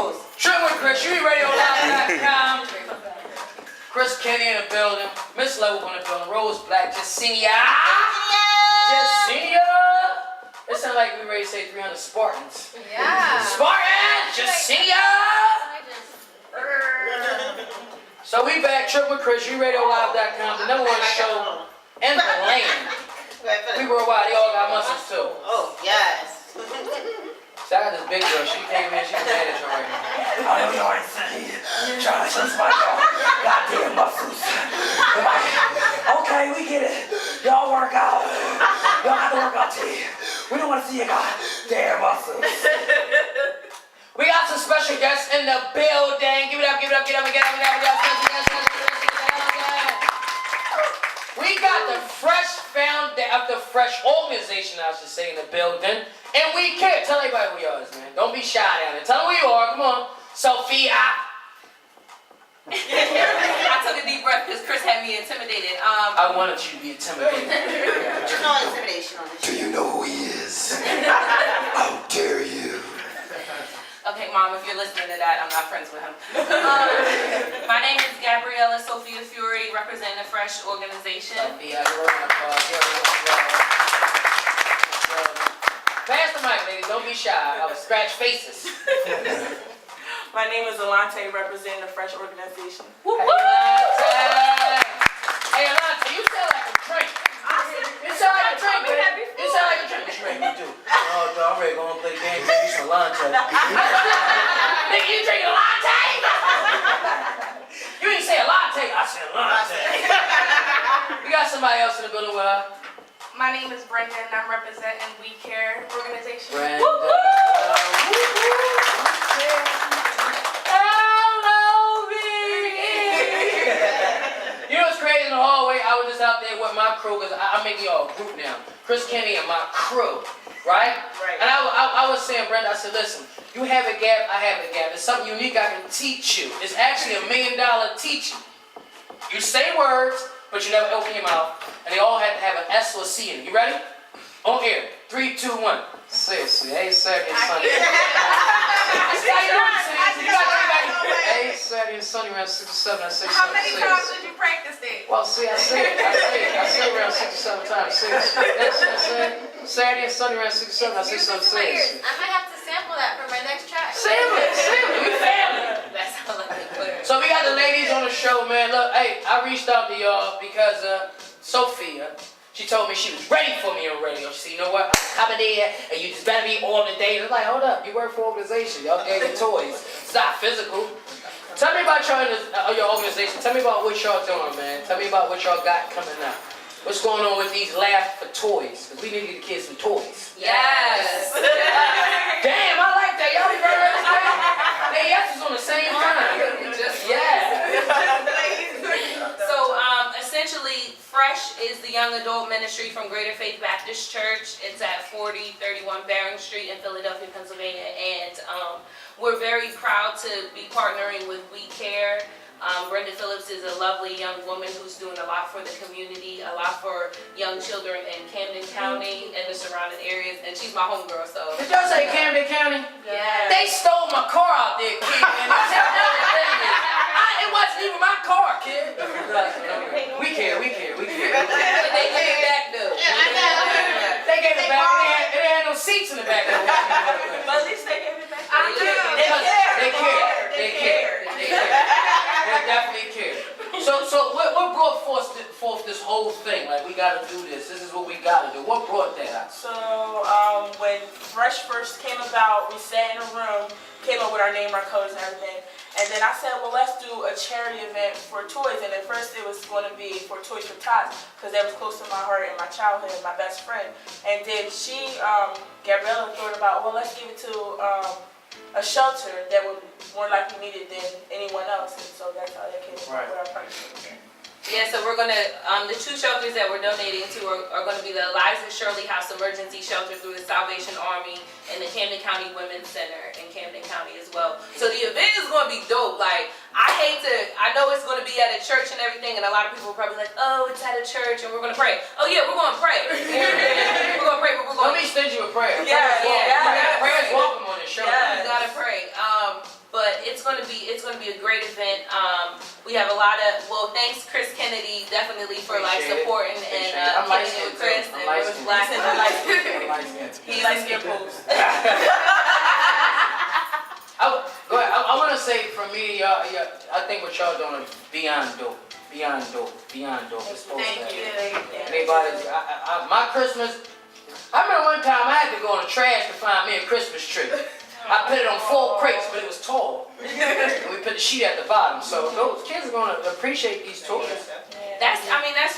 host. Trip with Chris, UWRadioLive.com. Chris Kenny in the building. Miss Level in the building. Rose Black, Jacinia. Jacinia. It sounds like we ready to say 300 Spartans. Yeah. Spartans, Jacinia. So we back, Trip with Chris, UWRadioLive.com, the #1 show in the land. We worldwide, they all got muscles too. Oh, yes. So I got this big girl, she came in, she's mad at you right now. I know you already said it. Trying to touch my goddamn muscles. Okay, we get it. Y'all work out. Y'all have to work out too. We don't want to see your goddamn muscles. We got some special guests in the building. Give it up, give it up, get up, get up, get up, get up. We got the Fresh organization, I should say, in the building. And we care. Tell everybody who you are, man. Don't be shy down there. Tell them who you are. Come on. Sophia. I took a deep breath because Chris had me intimidated. I wanted you to be intimidated. There's no intimidation on this show. Do you know who he is? How dare you? Okay, Mom, if you're listening to that, I'm not friends with him. My name is Gabriella Sophia Fury, representing the Fresh organization. Sophia, you're on applause. Pass the mic, ladies. Don't be shy. I will scratch faces. My name is Alante, representing the Fresh organization. Hey, Alante. Hey, Alante, you sound like a drink. You sound like a drink, man. You sound like a drink. What you ready to do? Oh, dog, I'm ready to go home and play the game. Give me some Alante. Nigga, you drinking latte? You didn't say a latte. I said latte. We got somebody else in the building with her. My name is Brenda and I'm representing We Care organization. Brenda. L-O-V-E. You know what's crazy in the hallway? I was just out there with my crew because I'm making y'all a group now. Chris Kenny and my crew, right? Right. And I was saying, Brenda, I said, listen, you have a gap, I have a gap. There's something unique I can teach you. It's actually $1 million teaching. You say words, but you never open your mouth, and they all have to have an S or a C in it. You ready? On air. 3, 2, 1. Seriously, hey, Saturday and Sunday. Hey, Saturday and Sunday around 6 or 7. I say How something many serious. times did you practice it? Well, see, I say it around 6 or 7 times. Seriously. That's what I said. Saturday and Sunday around 6 or 7. I say something serious. I might have to sample that for my next track. Sample it. We family. That sounds like a clear. So we got the ladies on the show, man. Look, hey, I reached out to y'all because Sophia, she told me she was ready for me on radio. She said, you know what, I'm there, and you just better be all the day. I'm like, hold up, you work for an organization. Y'all gave me toys. It's not physical. Tell me about your organization. Tell me about what y'all doing, man. Tell me about what y'all got coming up. What's going on with these Laugh for Toys? Because we need to get the kids some toys. Yes. Damn, I like that. Y'all be very understanding. They yeses on the same time. So, essentially, Fresh is the young adult ministry from Greater Faith Baptist Church. It's at 4031 Baring Street in Philadelphia, Pennsylvania, and we're very proud to be partnering with We Care. Brenda Phillips is a lovely young woman who's doing a lot for the community, a lot for young children in Camden County and the surrounding areas, and she's my homegirl, so. Did y'all say Camden County? Yeah. They stole my car out there, kid. And it wasn't even my car, kid. We care. But they give it back though. They gave it back. They had no seats in the back. But at least they gave it back. They care. They definitely care. So what brought forth this whole thing? Like, we gotta do this. This is what we gotta do. What brought that out? So when Fresh first came about, we sat in a room, came up with our name, our colors, and everything. And then I said, well, let's do a charity event for toys. And at first it was going to be for Toys for Tots, because that was close to my heart and my childhood and my best friend. And then Gabriella, thought about, well, let's give it to a shelter that would more likely need it than anyone else. And so that's how that came about with our partnership. Yeah, so we're gonna, the 2 shelters that we're donating to are gonna be the Eliza Shirley House Emergency Shelter through the Salvation Army and the Camden County Women's Center in Camden County as well. So the event is gonna be dope. Like, I know it's gonna be at a church and everything, and a lot of people are probably like, oh, it's at a church and we're gonna pray. Oh yeah, we're gonna pray. We're gonna pray, but we're gonna. Don't be stingy with prayer. Yeah. Prayer's welcome on this show. Yeah. You gotta pray. But gonna be a great event. We have a lot of thanks Chris Kennedy definitely for like Appreciate it. supporting Appreciate and it. I'm light kicking it with skinned Chris too. and I'm light Rose skinned. Black and I'm light skinned. I'm light skinned. He's Light skin pose. Go ahead. I want to say from me, y'all, I think what y'all doing is beyond dope. Beyond dope. Beyond dope. It's supposed Thank to you. happen. Anybody, my Christmas, I remember one time I had to go in the trash to find me a Christmas tree. I put it on 4 crates, but it was tall. And we put the sheet at the bottom. So those kids are going to appreciate these toys. That's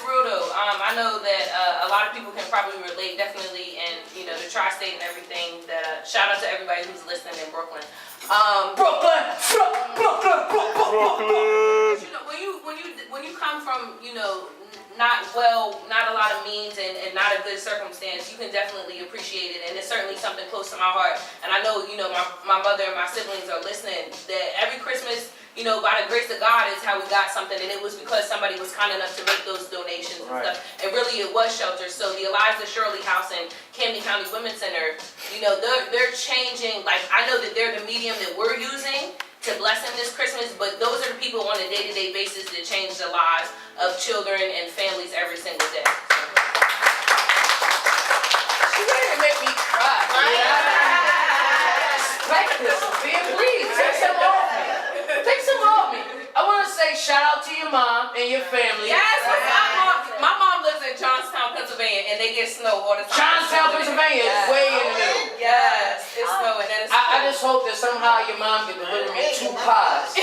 real though. I know that a lot of people can probably relate, definitely, and the tri-state and everything. That shout out to everybody who's listening in Brooklyn. Brooklyn. When you come from not a lot of means and not a good circumstance, you can definitely appreciate it, and it's certainly something close to my heart. And I know my mother and my siblings are listening. That every Christmas, by the grace of God, is how we got something, and it was because somebody was kind enough to make those donations and stuff. And really, it was shelter. So the Eliza Shirley House and Camden County Women's Center, they're changing. Like, I know that they're the medium that we're using to bless them this Christmas, but those are the people on a day-to-day basis that change the lives of children and families every single day. She ready to make me cry. Respect this, Sophia. Please, take some off me. Take some off me. I want to say shout out to your mom and your family. Yes, my mom lives in Johnstown, Pennsylvania, and they get snow all the time. Johnstown, Pennsylvania is way in the middle. Yes, it's snowing. And it's I just hope that somehow your mom can deliver me 2 pies.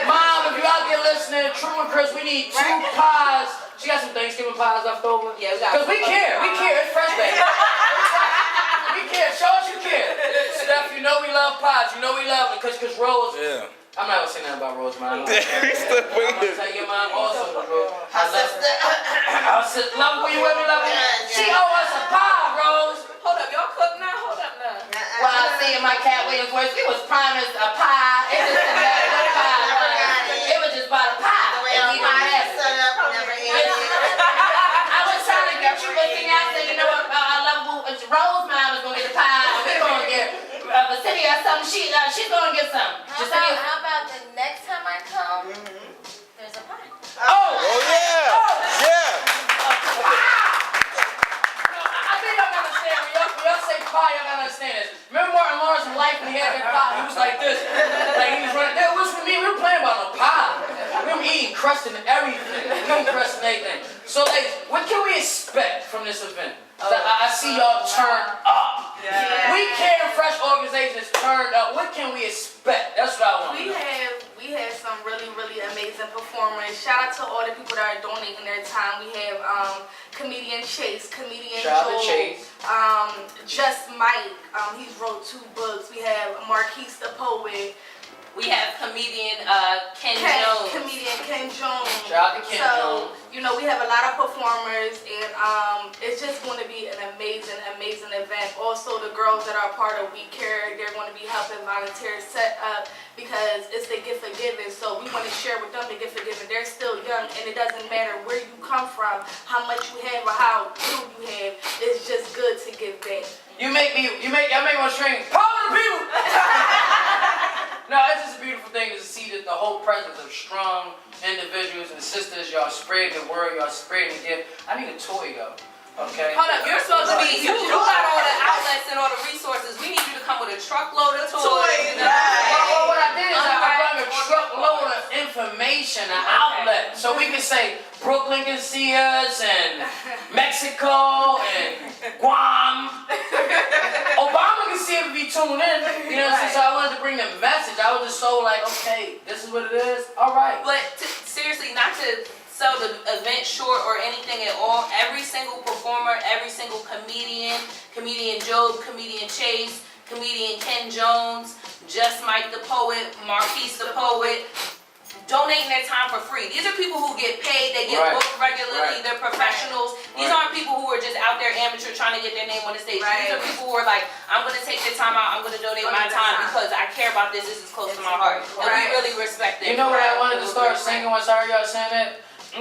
Mom, if you out there listening, True and Chris, we need 2 pies. She got some Thanksgiving pies left over. Yeah, we got. Because we care. We care. It's fresh baby. We care. Show us you care. Steph, we love pies. We love it. Because Rose. Yeah. I'm not gonna say nothing about Rose, man. I'm He's still gonna waiting. tell your mom also, Rose. Her sister. Love her when you with me, love her. She owe us a pie, Rose. Hold up, y'all cook now? Hold up now. Well, I see in my Cat Williams voice, we was promised a pie. It just didn't matter what pie it was. It was just about a pie. The way And our we didn't pie have is it. set up, we never ate it. I was trying to get you, but see, I said, you know what, I love Rose mom is gonna get the pie, and we're gonna get Vasilia something. She's gonna get some. How about the next time I come, there's a pie? Oh! Oh yeah! Yeah! I think y'all gotta understand. When y'all say pie, y'all gotta understand this. Remember Martin Lawrence in Life when he had that pie? He was like this. Like he was running. It was for me. We were playing about no pie. We were eating crust and everything. We eating crust and everything. So, ladies, what can we expect from this event? I see y'all turned up. Yeah. We Care Fresh organization is turned up. What can we expect? That's what I want to know. We have some really, really amazing performers. Shout out to all the people that are donating their time. We have comedian Chase, comedian Shout out to Joel, Chase. Just Mike. He's wrote 2 books. We have Marquise the poet. We have comedian Ken Jones. Comedian Ken Jones. Shout out to Ken Jones. We have a lot of performers, and it's just going to be an amazing, amazing event. Also, the girls that are part of We Care, they're going to be helping volunteers set up because it's the gift of giving. So we want to share with them the gift of giving. They're still young, and it doesn't matter where you come from, how much you have, or how little you have. It's just good to give back. Y'all make me want to scream, power to the people! No, it's just a beautiful thing to see that the whole presence of strong individuals and sisters, y'all spreading the word, y'all spreading the gift. I need a toy though, okay? Hold up, you're supposed to be, you got all the outlets and all the resources. We need you to come with a truckload of toys. Well, what I did is I brought a truckload of information, an outlet, so we can say Brooklyn can see us, and Mexico, and Guam. Obama can see if we tune in. You know, so I wanted to bring the message. I was just so like, okay, this is what it is. All right. But seriously, not to sell the event short or anything at all, every single performer, every single comedian, comedian Job, comedian Chase, comedian Ken Jones, Just Mike the poet, Marquise the poet, donating their time for free. These are people who get paid, they get booked regularly, they're professionals. These aren't people who are just out there amateur trying to get their name on the stage. These are people who are like, I'm going to take the time out, I'm going to donate my time because I care about this is close to my heart. And we really respect it. You know what I wanted to start singing once I heard y'all saying that? No,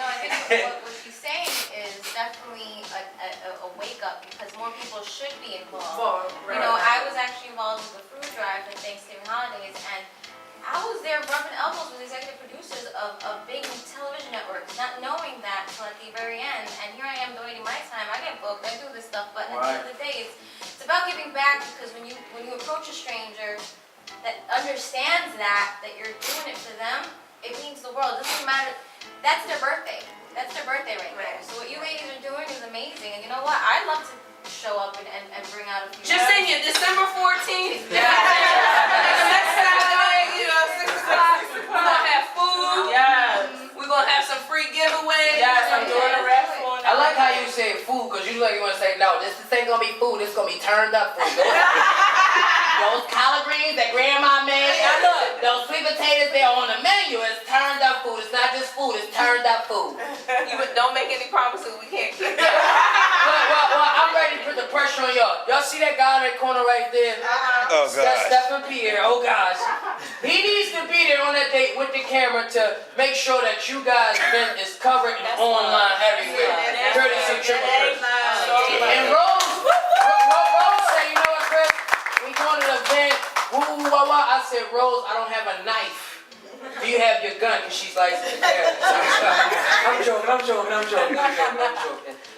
I think what she's saying is definitely a wake up, because more more people should be involved. Right. You know, I was actually involved with the food drive for Thanksgiving holidays, and I was there rubbing elbows with executive producers of big television networks, not knowing that till at the very end. And here I am donating my time. I get booked, I do this stuff, but at the end of the day, it's about giving back, because when you approach a stranger that understands that you're doing it for them, it means the world. It doesn't matter. That's their birthday. That's their birthday right there. So what you ladies are doing is amazing. And you know what? I'd love to show up and bring out a few. Just in here, December 14th. Yeah. Next Saturday, 6 o'clock. We're gonna have food. Yes. We're gonna have some free giveaways. Yes, I'm doing a raffle. I like how you say food, because you like you want to say, no, this ain't going to be food, it's going to be turned up food. Those collard greens that grandma made, now look, those sweet potatoes, they're on the menu, it's turned up food. It's not just food, it's turned up food. Don't make any promises we can't keep. Well, I'm ready to put the pressure on y'all. Y'all see that guy in that corner right there? Oh, That's God. Stephen Pierre, oh gosh. He needs to be there on that date with the camera to make sure that you guys' event is covered and online everywhere. Courtesy Triple Chris. And Rose said, you know what, Chris? We going to the event, woo, wah, wah. I said, Rose, I don't have a knife. Do you have your gun? Because she's like, yeah. I'm joking.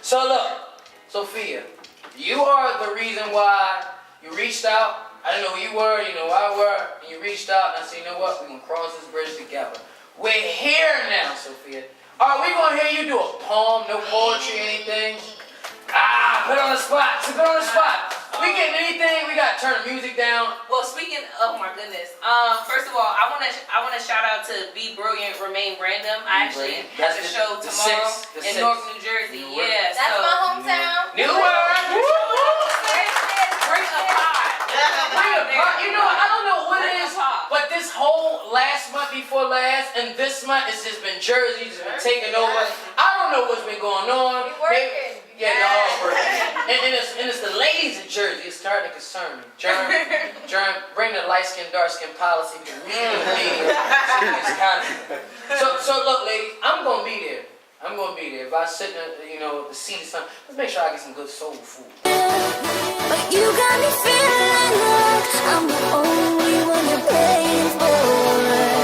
So look, Sophia, you are the reason why you reached out. I didn't know who you were, you know who I were, and you reached out, and I said, you know what, we're going to cross this bridge together. We're here now, Sophia. Are we going to hear you do a poem, no poetry, anything? Put on the spot. So put on the spot. We getting anything? We got to turn the music down. Well, speaking, oh my goodness. First of all, I wanna shout out to Be Brilliant, Remain Random. I actually have a show tomorrow in Newark, New Jersey. Yeah, That's so my hometown. Newark. bring a pie. You know, I don't know what it is, but this whole last month before last and this month, it's just been Jersey, just been taking over. I don't know what's been going on. We working. Yeah, y'all all working. And it's the ladies in Jersey. It's starting to concern me. Germ, bring the light skin, dark skin policy because we the ladies. So look, ladies, I'm gonna be there. If I sit in, the seat of something, let's make sure I get some good soul food. But you got me feeling like I'm the only one you're playing for.